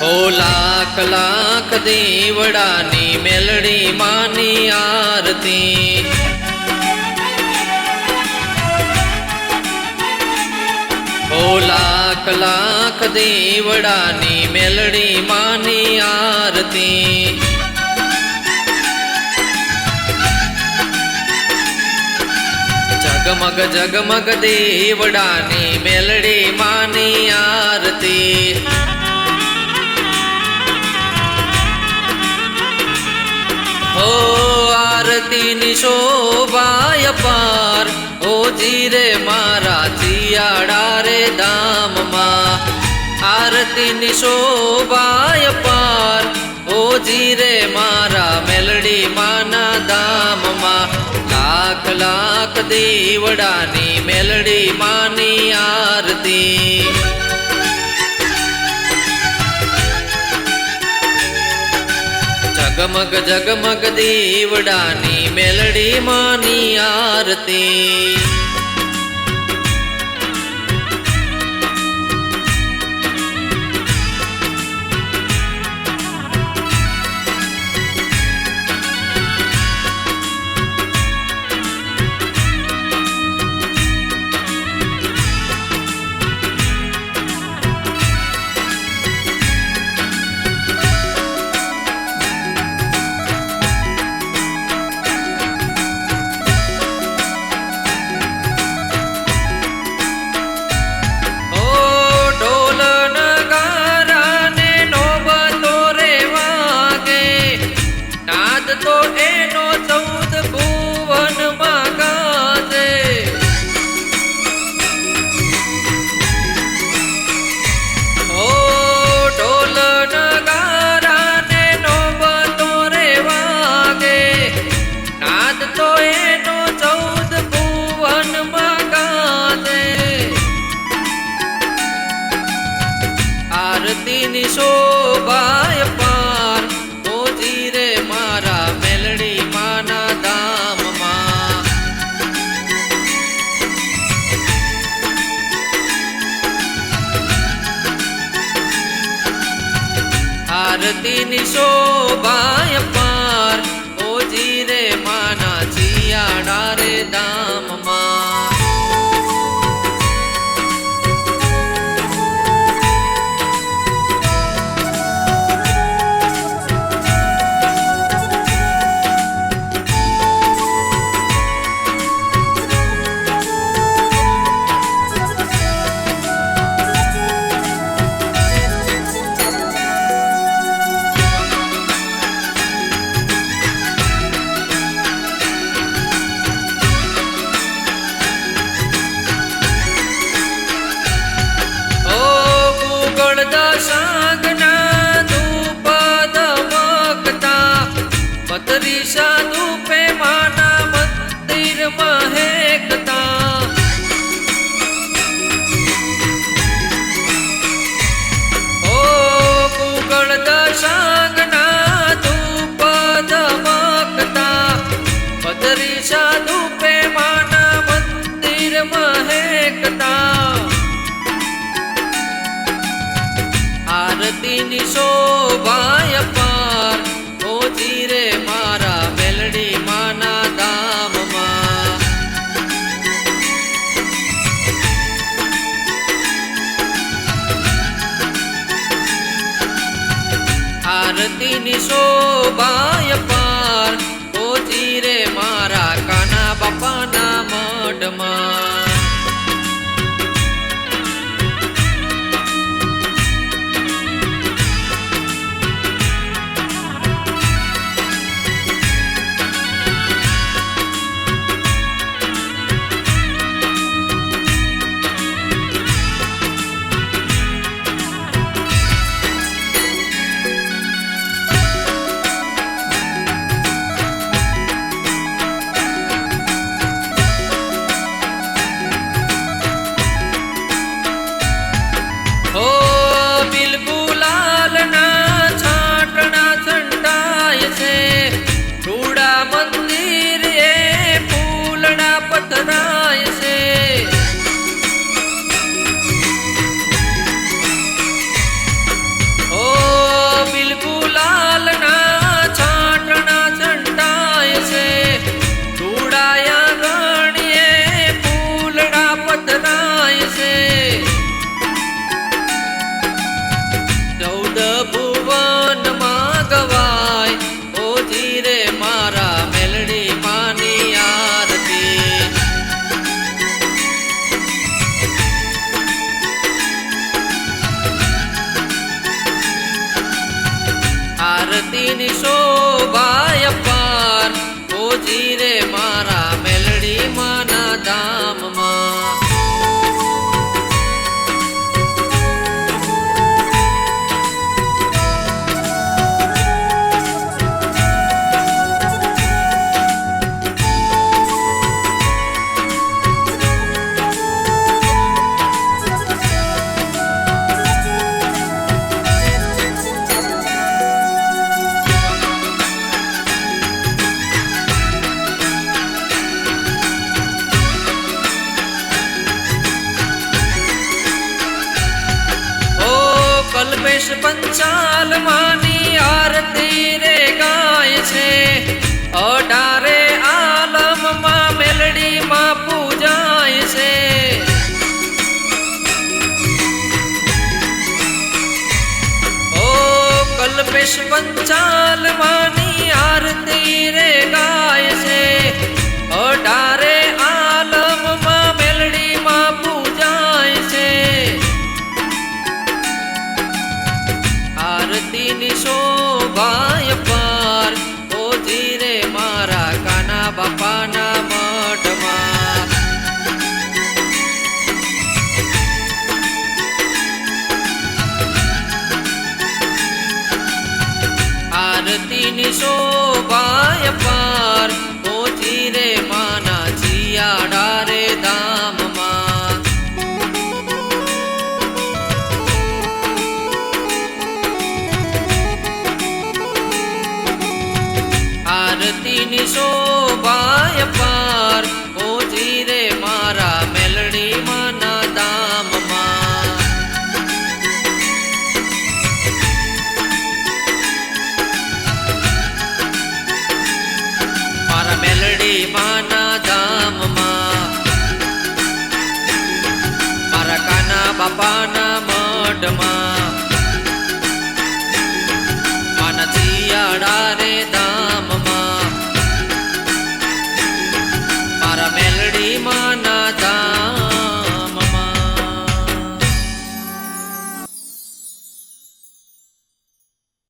ઓ લાખ લાખ દીવડાની મેલડી માની આરતી, ઓ લાખ લાખ દીવડાની મેલડી માની આરતી। જગમગ જગમગ દીવડાની મેલડી માની આરતી। ઓ આરતીની શોભાય પાર, ઓ જીરે મારા ચિયાડા રે ધામમાં। આરતીની શોભાય પાર, ઓ જીરે મારા મેલડી માના ધામમાં। લાખ લાખ દીવડાની મેલડી માની આરતી। જગમગ જગમગ દીવડાની મેલડી માની આરતી। તો એનો 14 ભુવનમાં ગાજે, ઓ ઢોલ નગારા ને નોબતો રે વાગે, નાદ તો એનો 14 ભુવનમાં ગાજે। આરતીની શોભાય પાર, ઓ જીરે મારા મેલડી માના ધામમાં। આરતીની શોભાય પાર, ઓ જીરે માના ચિયાડા રે ધામમાં। સાંગના ધૂપ ધમકતા, પતરીસા ધૂપે માના મંદિરમાં હેકતા। ઓ ગુગળદા સાંગના ધૂપ ધમકતા, પતરીસા ધૂપે માના મંદિરમાં હેકતા। આરતીની શોભાય પાર, ઓ જીરે મારા મેલડી માના ધામમાં। આરતીની શોભાય પાર, ઓ જીરે મારા કાના બાપાના મઢમાં। અઢારે આલમમાં મેલડીમાં પૂજાય છે. ઓ કલ્પેશ પંચાલવાની આરતી રે ગાય છે. અઢારે આલમમાં મેલડીમાં પૂજાય છે. આરતીની શોભાય પાર ઓજી રે મારા કાના બાપાના મઠમાં. આરતીની શોભાય પાર ઓજી રે માના જીયાડા રે ધામમાં. આરતીની શોભાય પાર ઓજી રે મારા મેલડી માના ધામમાં. મારા મેલડી માના ધામમાં મારા કાના બાપાના